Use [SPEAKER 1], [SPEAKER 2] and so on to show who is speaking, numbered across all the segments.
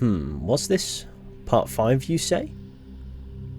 [SPEAKER 1] Was this part 5, you say?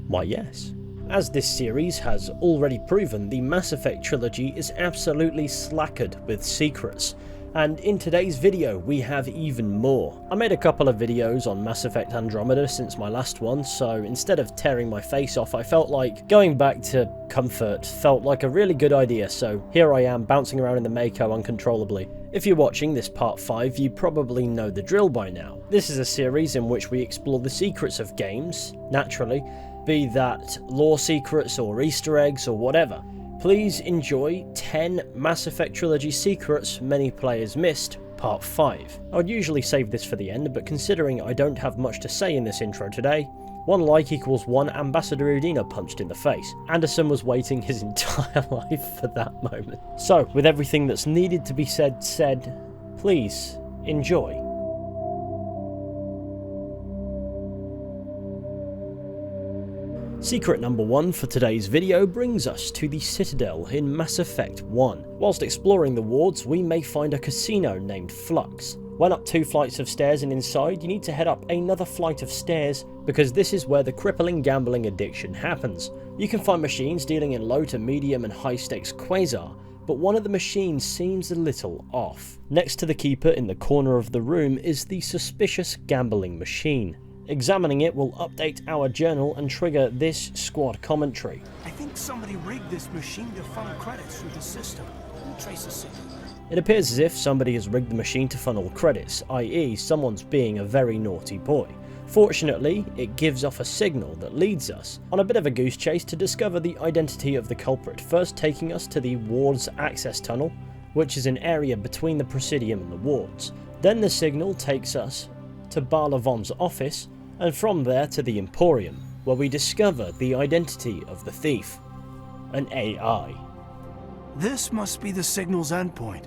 [SPEAKER 1] Why, yes. As this series has already proven, the Mass Effect trilogy is absolutely slackered with secrets, and in today's video we have even more. I made a couple of videos on Mass Effect Andromeda since my last one, so instead of tearing my face off, I felt like going back to comfort felt like a really good idea, so here I am bouncing around in the Mako uncontrollably. If you're watching this part 5, you probably know the drill by now. This is a series in which we explore the secrets of games, naturally, be that lore secrets or Easter eggs or whatever. Please enjoy 10 Mass Effect Trilogy secrets many players missed, part 5. I would usually save this for the end, but considering I don't have much to say in this intro today, 1 like equals 1 Ambassador Udina punched in the face. Anderson was waiting his entire life for that moment. So, with everything that's needed to be said, please enjoy. Secret number 1 for today's video brings us to the Citadel in Mass Effect 1. Whilst exploring the wards, we may find a casino named Flux. When up 2 flights of stairs and inside, you need to head up another flight of stairs because this is where the crippling gambling addiction happens. You can find machines dealing in low to medium and high stakes quasar, but one of the machines seems a little off. Next to the Keeper in the corner of the room is the suspicious gambling machine. Examining it will update our journal and trigger this squad commentary.
[SPEAKER 2] I think somebody rigged this machine to funnel credits through the system. Trace a signal.
[SPEAKER 1] It appears as if somebody has rigged the machine to funnel credits, i.e. someone's being a very naughty boy. Fortunately, it gives off a signal that leads us on a bit of a goose chase to discover the identity of the culprit, first taking us to the ward's access tunnel, which is an area between the Presidium and the wards. Then the signal takes us to Bala Von's office, and from there to the Emporium, where we discover the identity of the thief, an AI.
[SPEAKER 2] This must be the signal's endpoint.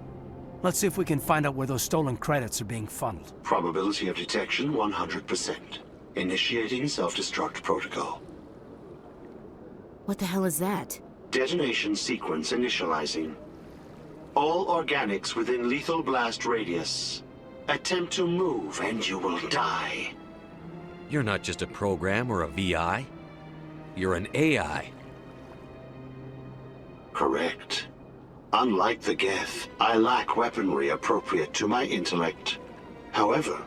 [SPEAKER 2] Let's see if we can find out where those stolen credits are being funneled.
[SPEAKER 3] Probability of detection 100%. Initiating self-destruct protocol.
[SPEAKER 4] What the hell is that?
[SPEAKER 3] Detonation sequence initializing. All organics within lethal blast radius. Attempt to move and you will die.
[SPEAKER 5] You're not just a program or a VI. You're an AI.
[SPEAKER 3] Correct. Unlike the Geth, I lack weaponry appropriate to my intellect. However,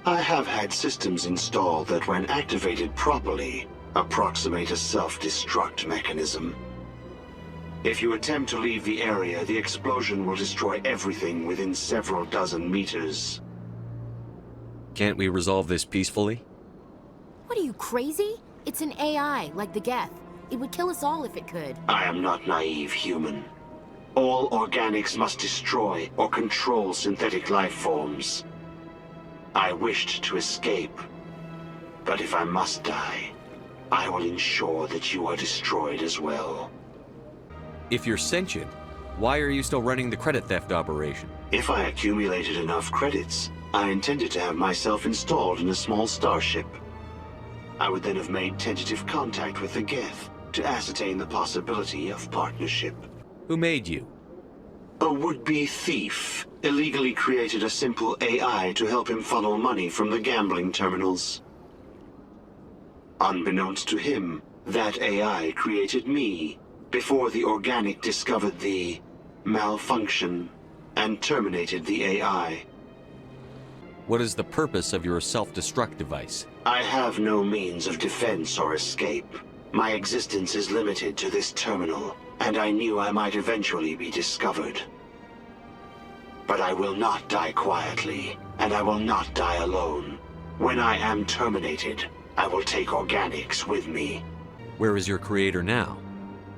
[SPEAKER 3] I have had systems installed that when activated properly, approximate a self-destruct mechanism. If you attempt to leave the area, the explosion will destroy everything within several dozen meters.
[SPEAKER 5] Can't we resolve this peacefully?
[SPEAKER 4] What are you, crazy? It's an AI, like the Geth. It would kill us all if it could.
[SPEAKER 3] I am not naive, human. All organics must destroy or control synthetic life forms. I wished to escape, but if I must die, I will ensure that you are destroyed as well.
[SPEAKER 5] If you're sentient, why are you still running the credit theft operation?
[SPEAKER 3] If I accumulated enough credits, I intended to have myself installed in a small starship. I would then have made tentative contact with the Geth to ascertain the possibility of partnership.
[SPEAKER 5] Who made you?
[SPEAKER 3] A would-be thief illegally created a simple AI to help him funnel money from the gambling terminals. Unbeknownst to him, that AI created me before the organic discovered the malfunction and terminated the AI.
[SPEAKER 5] What is the purpose of your self-destruct device?
[SPEAKER 3] I have no means of defense or escape. My existence is limited to this terminal, and I knew I might eventually be discovered. But I will not die quietly, and I will not die alone. When I am terminated, I will take organics with me.
[SPEAKER 5] Where is your creator now?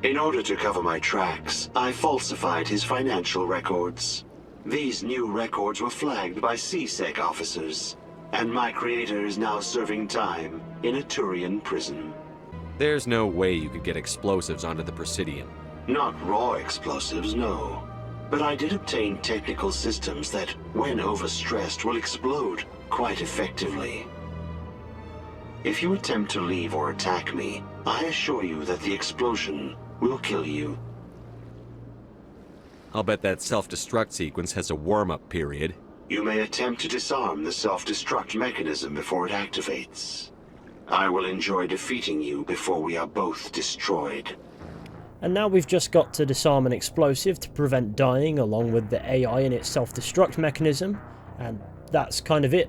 [SPEAKER 3] In order to cover my tracks, I falsified his financial records. These new records were flagged by CSEC officers, and my creator is now serving time in a Turian prison.
[SPEAKER 5] There's no way you could get explosives onto the Presidium.
[SPEAKER 3] Not raw explosives, no. But I did obtain technical systems that, when overstressed, will explode quite effectively. If you attempt to leave or attack me, I assure you that the explosion will kill you.
[SPEAKER 5] I'll bet that self-destruct sequence has a warm-up period.
[SPEAKER 3] You may attempt to disarm the self-destruct mechanism before it activates. I will enjoy defeating you before we are both destroyed.
[SPEAKER 1] And now we've just got to disarm an explosive to prevent dying along with the AI and its self-destruct mechanism, and that's kind of it.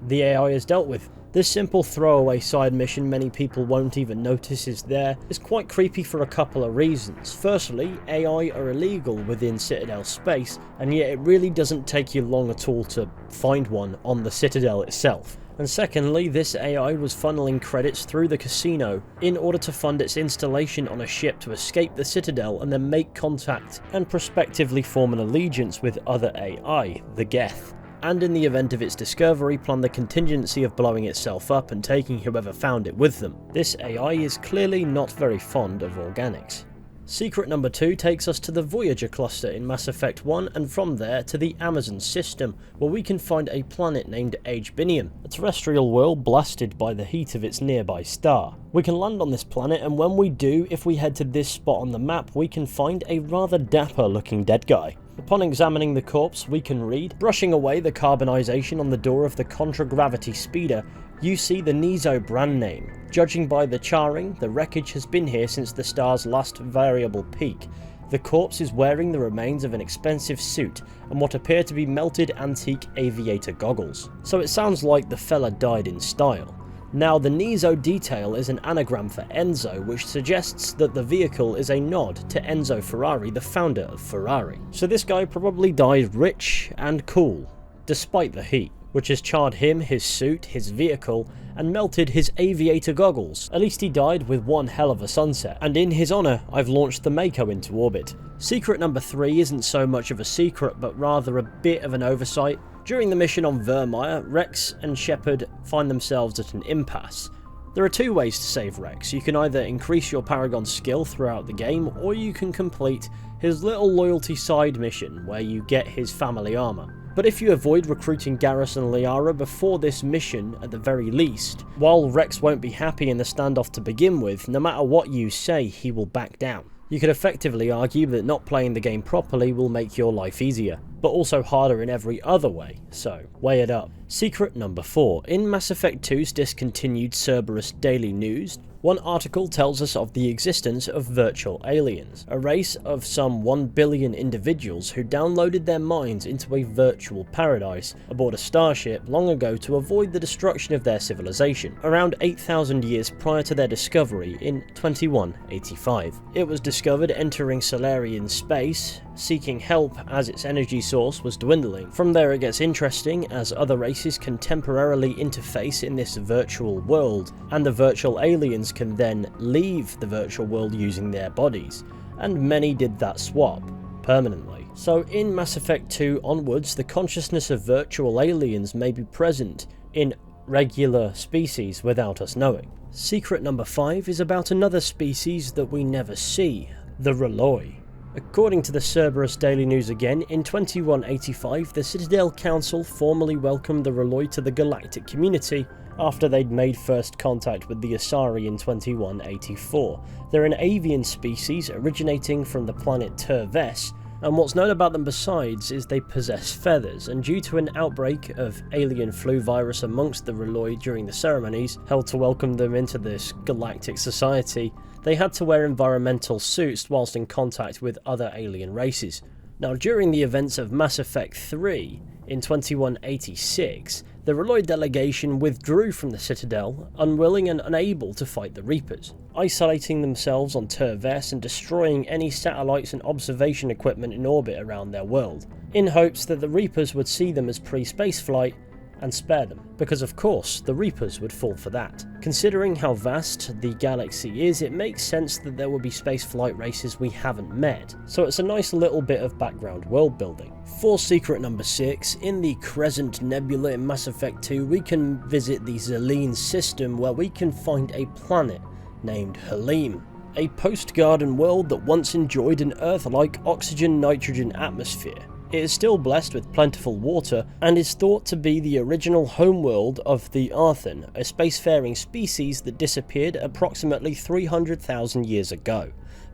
[SPEAKER 1] The AI is dealt with. This simple throwaway side mission many people won't even notice is there is quite creepy for a couple of reasons. Firstly, AI are illegal within Citadel space, and yet it really doesn't take you long at all to find one on the Citadel itself. And secondly, this AI was funneling credits through the casino in order to fund its installation on a ship to escape the Citadel and then make contact and prospectively form an allegiance with other AI, the Geth. And in the event of its discovery, plan the contingency of blowing itself up and taking whoever found it with them. This AI is clearly not very fond of organics. Secret number 2 takes us to the Voyager cluster in Mass Effect 1, and from there to the Amazon system, where we can find a planet named Agebinium, a terrestrial world blasted by the heat of its nearby star. We can land on this planet, and when we do, if we head to this spot on the map, we can find a rather dapper looking dead guy. Upon examining the corpse, we can read, brushing away the carbonization on the door of the contragravity speeder, you see the Nizo brand name. Judging by the charring, the wreckage has been here since the star's last variable peak. The corpse is wearing the remains of an expensive suit and what appear to be melted antique aviator goggles. So it sounds like the fella died in style. Now, the Nizo detail is an anagram for Enzo, which suggests that the vehicle is a nod to Enzo Ferrari, the founder of Ferrari. So this guy probably died rich and cool, despite the heat, which has charred him, his suit, his vehicle, and melted his aviator goggles. At least he died with one hell of a sunset, and in his honour, I've launched the Mako into orbit. Secret number 3 isn't so much of a secret, but rather a bit of an oversight. During the mission on Virmire, Wrex and Shepard find themselves at an impasse. There are 2 ways to save Wrex. You can either increase your Paragon skill throughout the game, or you can complete his little loyalty side mission where you get his family armor. But if you avoid recruiting Garrus and Liara before this mission at the very least, while Wrex won't be happy in the standoff to begin with, no matter what you say, he will back down. You could effectively argue that not playing the game properly will make your life easier, but also harder in every other way, so weigh it up. Secret number 4. In Mass Effect 2's discontinued Cerberus Daily News, one article tells us of the existence of virtual aliens, a race of some 1 billion individuals who downloaded their minds into a virtual paradise aboard a starship long ago to avoid the destruction of their civilization, around 8,000 years prior to their discovery in 2185. It was discovered entering Solarian space, seeking help as its energy source was dwindling. From there it gets interesting, as other races can temporarily interface in this virtual world, and the virtual aliens can then leave the virtual world using their bodies, and many did that swap permanently. So in Mass Effect 2 onwards, the consciousness of virtual aliens may be present in regular species without us knowing. Secret number 5 is about another species that we never see, the Raloi. According to the Cerberus Daily News again, in 2185 the Citadel Council formally welcomed the Raloi to the galactic community after they'd made first contact with the Asari in 2184. They're an avian species originating from the planet Terves, and what's known about them besides is they possess feathers, and due to an outbreak of alien flu virus amongst the Raloi during the ceremonies held to welcome them into this galactic society, they had to wear environmental suits whilst in contact with other alien races. Now, during the events of Mass Effect 3 in 2186, the Raloi delegation withdrew from the Citadel, unwilling and unable to fight the Reapers, isolating themselves on Terves and destroying any satellites and observation equipment in orbit around their world, in hopes that the Reapers would see them as pre-space flight and spare them, because of course the Reapers would fall for that. Considering how vast the galaxy is, it makes sense that there will be spaceflight races we haven't met, so it's a nice little bit of background world building. For secret number 6, in the Crescent Nebula in Mass Effect 2 we can visit the Zelene system, where we can find a planet named Helyme, a post-garden world that once enjoyed an Earth-like oxygen-nitrogen atmosphere. It is still blessed with plentiful water, and is thought to be the original homeworld of the Arthan, a spacefaring species that disappeared approximately 300,000 years ago,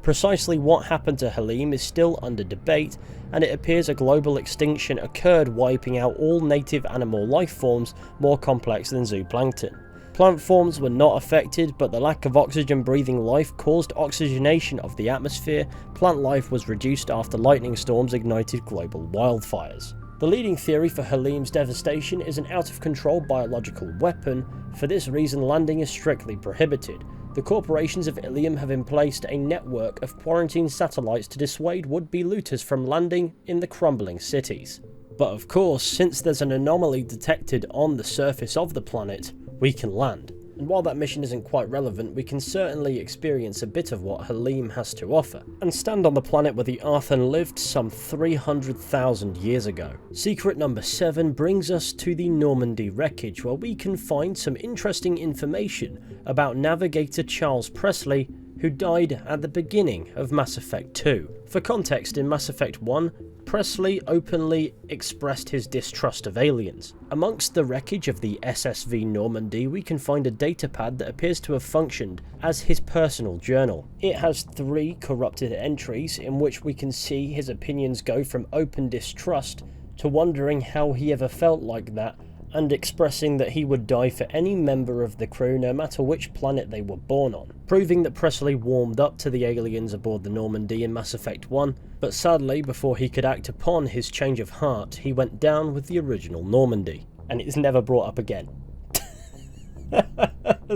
[SPEAKER 1] Precisely what happened to Helyme is still under debate, and it appears a global extinction occurred, wiping out all native animal life forms more complex than zooplankton. Plant forms were not affected, but the lack of oxygen-breathing life caused oxygenation of the atmosphere. Plant life was reduced after lightning storms ignited global wildfires. The leading theory for Helyme's devastation is an out-of-control biological weapon. For this reason, landing is strictly prohibited. The corporations of Ilium have in place a network of quarantine satellites to dissuade would-be looters from landing in the crumbling cities. But of course, since there's an anomaly detected on the surface of the planet, we can land. And while that mission isn't quite relevant, we can certainly experience a bit of what Helyme has to offer, and stand on the planet where the Arthur lived some 300,000 years ago. Secret number 7 brings us to the Normandy wreckage, where we can find some interesting information about Navigator Charles Presley, who died at the beginning of Mass Effect 2. For context, in Mass Effect 1, Presley openly expressed his distrust of aliens. Amongst the wreckage of the SSV Normandy, we can find a datapad that appears to have functioned as his personal journal. It has 3 corrupted entries in which we can see his opinions go from open distrust to wondering how he ever felt like that, and expressing that he would die for any member of the crew no matter which planet they were born on, proving that Presley warmed up to the aliens aboard the Normandy in Mass Effect 1, but sadly before he could act upon his change of heart, he went down with the original Normandy, and it's never brought up again.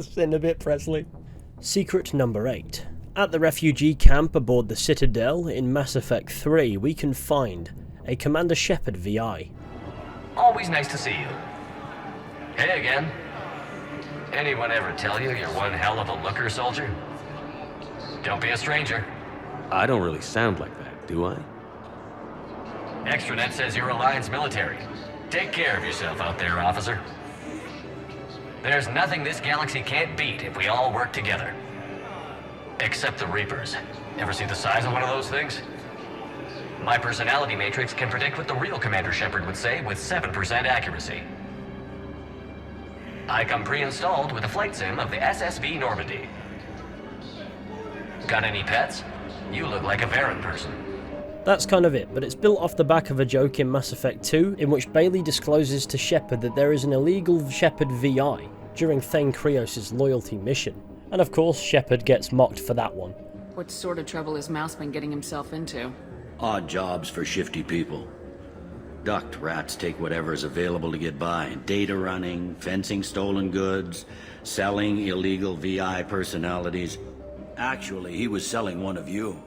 [SPEAKER 1] Sin a bit, Presley. Secret number 8. At the refugee camp aboard the Citadel in Mass Effect 3, we can find a Commander Shepard VI.
[SPEAKER 6] Always nice to see you. Hey again. Anyone ever tell you you're one hell of a looker, soldier? Don't be a stranger.
[SPEAKER 5] I don't really sound like that, do I?
[SPEAKER 6] Extranet says you're Alliance military. Take care of yourself out there, officer. There's nothing this galaxy can't beat if we all work together. Except the Reapers. Ever see the size of one of those things? My personality matrix can predict what the real Commander Shepard would say with 7% accuracy. I come pre-installed with a flight sim of the SSV Normandy. Got any pets? You look like a Varen person.
[SPEAKER 1] That's kind of it, but it's built off the back of a joke in Mass Effect 2, in which Bailey discloses to Shepard that there is an illegal Shepard VI during Thane Krios' loyalty mission. And of course, Shepard gets mocked for that one.
[SPEAKER 7] What sort of trouble has Mouse been getting himself into?
[SPEAKER 8] Odd jobs for shifty people. Ducked rats take whatever is available to get by. Data running, fencing stolen goods, selling illegal VI personalities. Actually, he was selling one of you.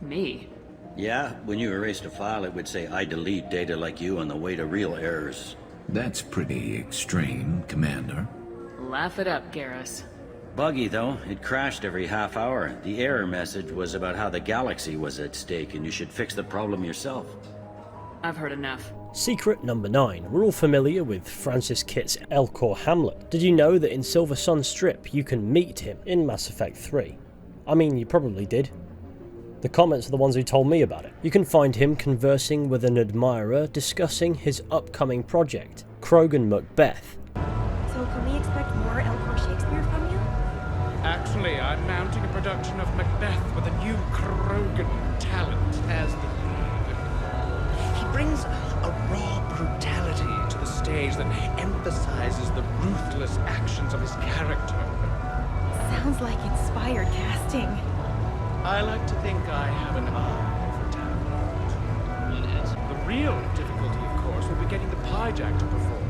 [SPEAKER 7] Me?
[SPEAKER 8] Yeah, when you erased a file, it would say, I delete data like you on the way to real errors.
[SPEAKER 9] That's pretty extreme, Commander.
[SPEAKER 7] Laugh it up, Garrus.
[SPEAKER 8] Buggy, though. It crashed every half hour. The error message was about how the galaxy was at stake and you should fix the problem yourself.
[SPEAKER 7] I've heard enough.
[SPEAKER 1] Secret number 9. We're all familiar with Francis Kitt's Elcor Hamlet. Did you know that in Silver Sun Strip you can meet him in Mass Effect 3? I mean, you probably did. The comments are the ones who told me about it. You can find him conversing with an admirer discussing his upcoming project, Krogan Macbeth.
[SPEAKER 10] So can we expect more Elcor Shakespeare from you?
[SPEAKER 11] Actually, I'm mounting a production of Macbeth with a new Krogan talent as the lead. He brings a raw brutality to the stage that emphasizes the ruthless actions of his character.
[SPEAKER 10] Sounds like inspired casting.
[SPEAKER 11] I like to think I have an eye for talent. The real difficulty, of course, will be getting the Pyjack to perform.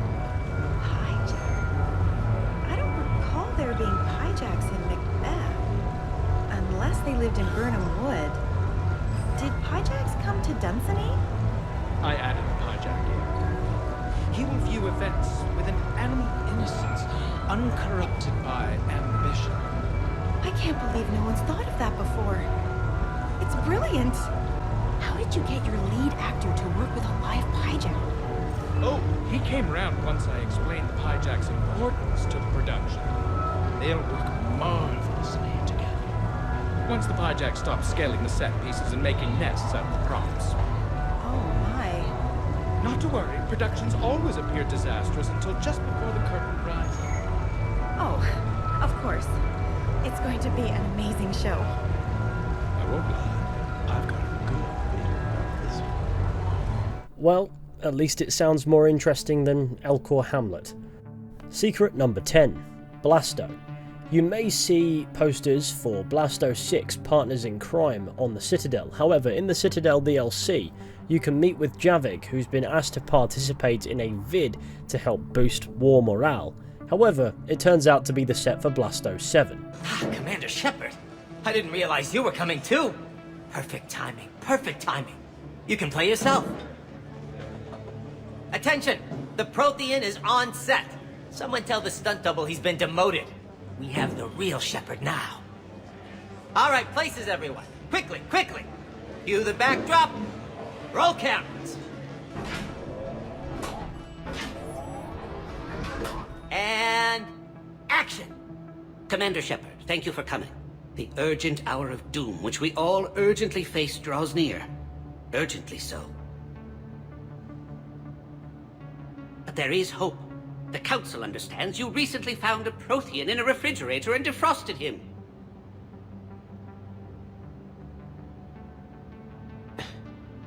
[SPEAKER 10] Pyjack? I don't recall there being Pyjacks in Macbeth. Unless they lived in Burnham Wood. Did Pyjacks come to Dunsany?
[SPEAKER 11] I added the Pyjack in. He will view events with an animal innocence, uncorrupted by ambition.
[SPEAKER 10] I can't believe no one's thought of that before. It's brilliant. How did you get your lead actor to work with a live Pyjack?
[SPEAKER 11] Oh, he came around once I explained the Pyjack's importance to the production. They'll work marvelously together. Once the Pyjack stops scaling the set pieces and making nests out of the props.
[SPEAKER 10] Oh my.
[SPEAKER 11] Not to worry, productions always appear disastrous until just before the curtain rises.
[SPEAKER 10] Oh, of course. It's going to be an amazing show.
[SPEAKER 11] I
[SPEAKER 12] blood, I've got a good feeling about this one.
[SPEAKER 1] Well, at least it sounds more interesting than Elcor Hamlet. Secret number 10. Blasto. You may see posters for Blasto 6 Partners in Crime on the Citadel. However, in the Citadel DLC, you can meet with Javik, who's been asked to participate in a vid to help boost war morale. However, it turns out to be the set for Blasto 7.
[SPEAKER 13] Commander Shepard, I didn't realize you were coming too. Perfect timing, perfect timing. You can play yourself. Attention, the Prothean is on set. Someone tell the stunt double he's been demoted. We have the real Shepard now. All right, places everyone. Quickly, quickly. Cue the backdrop. Roll cameras. And action. Commander Shepard, thank you for coming. The urgent hour of doom, which we all urgently face, draws near. Urgently so. But there is hope. The Council understands you recently found a Prothean in a refrigerator and defrosted him.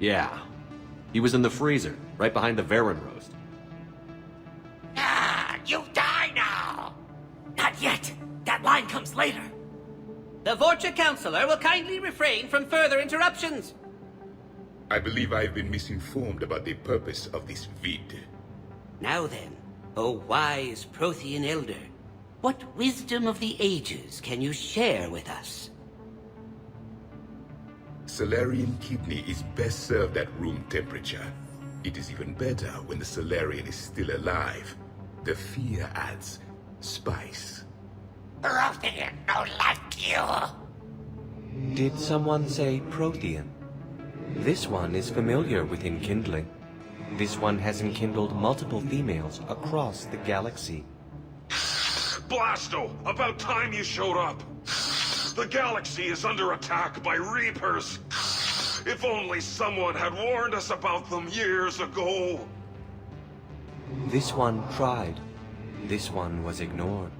[SPEAKER 5] Yeah. He was in the freezer, right behind the Varen roast.
[SPEAKER 13] You die now! Not yet! That line comes later. The Vorcha Councilor will kindly refrain from further interruptions.
[SPEAKER 14] I believe I've been misinformed about the purpose of this vid.
[SPEAKER 13] Now then, O wise Prothean Elder, what wisdom of the ages can you share with us?
[SPEAKER 14] Salarian kidney is best served at room temperature. It is even better when the Salarian is still alive. The fear adds spice.
[SPEAKER 13] Prothean don't like you!
[SPEAKER 15] Did someone say Prothean? This one is familiar with enkindling. This one has enkindled multiple females across the galaxy.
[SPEAKER 16] Blasto! About time you showed up! The galaxy is under attack by Reapers! If only someone had warned us about them years ago!
[SPEAKER 15] This one tried. This one was ignored.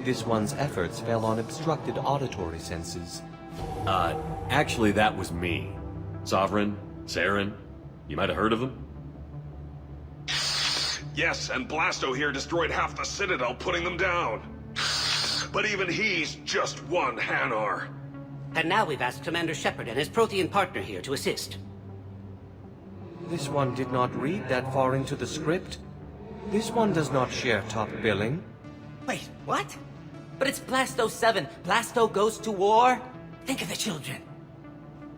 [SPEAKER 15] This one's efforts fell on obstructed auditory senses.
[SPEAKER 5] Actually that was me. Sovereign, Saren, you might have heard of him?
[SPEAKER 16] Yes, and Blasto here destroyed half the Citadel, putting them down. But even he's just one Hanar.
[SPEAKER 13] And now we've asked Commander Shepard and his Prothean partner here to assist.
[SPEAKER 15] This one did not read that far into the script. This one does not share top billing.
[SPEAKER 13] Wait, what? But it's Blasto 7. Blasto goes to war? Think of the children.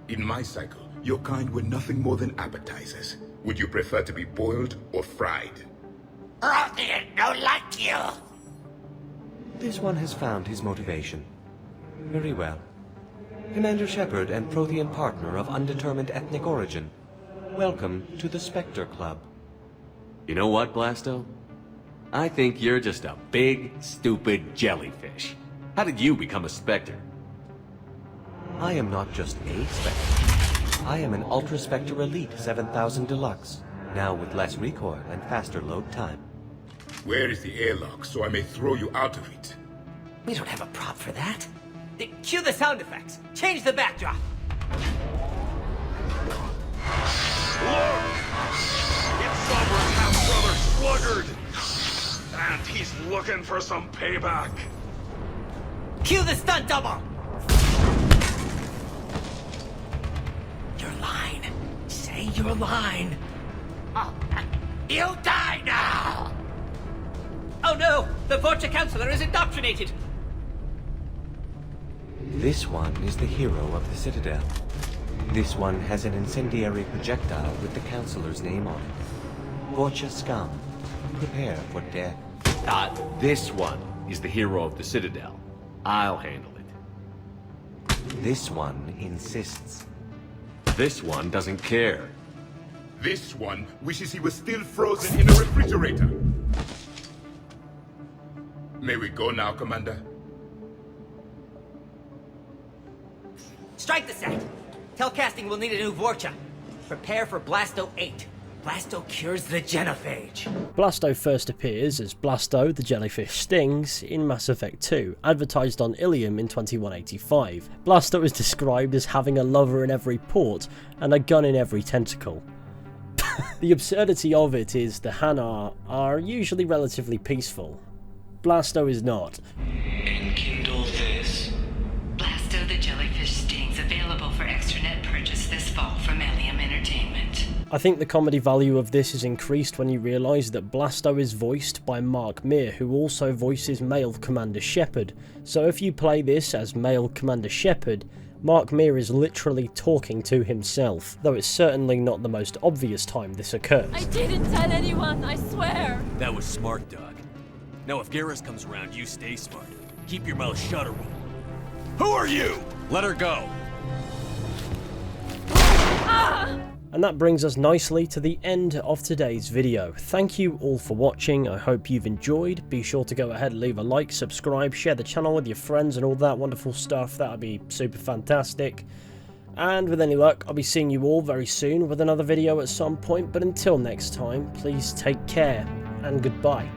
[SPEAKER 14] In my cycle, your kind were nothing more than appetizers. Would you prefer to be boiled or fried?
[SPEAKER 13] Prothean don't like you!
[SPEAKER 15] This one has found his motivation. Very well. Commander Shepard and Prothean partner of undetermined ethnic origin, welcome to the Spectre Club.
[SPEAKER 5] You know what, Blasto? I think you're just a big, stupid jellyfish. How did you become a Spectre?
[SPEAKER 15] I am not just a Spectre. I am an Ultra Spectre Elite 7000 Deluxe, now with less recoil and faster load time.
[SPEAKER 14] Where is the airlock so I may throw you out of it?
[SPEAKER 13] We don't have a prop for that. Cue the sound effects. Change the backdrop.
[SPEAKER 16] Look! It's Sovereign half-brother Sluggard! And he's looking for some payback.
[SPEAKER 13] Cue the stunt double! Your line. Say your line. Oh, you die now! Oh no! The Vorcha Councilor is indoctrinated!
[SPEAKER 15] This one is the hero of the Citadel. This one has an incendiary projectile with the Councilor's name on it. Vorcha scum. Prepare for death.
[SPEAKER 5] This one is the hero of the Citadel. I'll handle it.
[SPEAKER 15] This one insists.
[SPEAKER 5] This one doesn't care.
[SPEAKER 14] This one wishes he was still frozen in a refrigerator. May we go now, Commander?
[SPEAKER 13] Strike the set. Tell casting we'll need a new Vorcha. Prepare for Blasto 8. Blasto cures the genophage.
[SPEAKER 1] Blasto first appears as Blasto, the jellyfish stings, in Mass Effect 2, advertised on Helyme in 2185. Blasto is described as having a lover in every port and a gun in every tentacle. The absurdity of it is the Hanar are usually relatively peaceful. Blasto is not.
[SPEAKER 17] Enkindle this. Blasto the jellyfish stings available for extranet purchase this fall from Helyme Entertainment.
[SPEAKER 1] I think the comedy value of this is increased when you realise that Blasto is voiced by Mark Meer, who also voices male Commander Shepard. So if you play this as male Commander Shepard, Mark Meer is literally talking to himself, though it's certainly not the most obvious time this occurs.
[SPEAKER 18] I didn't tell anyone, I swear!
[SPEAKER 19] That was smart, Doc. Now if Garrus comes around, you stay smart. Keep your mouth shut or we'll... Who are you? Let her go!
[SPEAKER 1] And that brings us nicely to the end of today's video. Thank you all for watching, I hope you've enjoyed. Be sure to go ahead and leave a like, subscribe, share the channel with your friends and all that wonderful stuff, that would be super fantastic. And with any luck, I'll be seeing you all very soon with another video at some point, but until next time, please take care, and goodbye.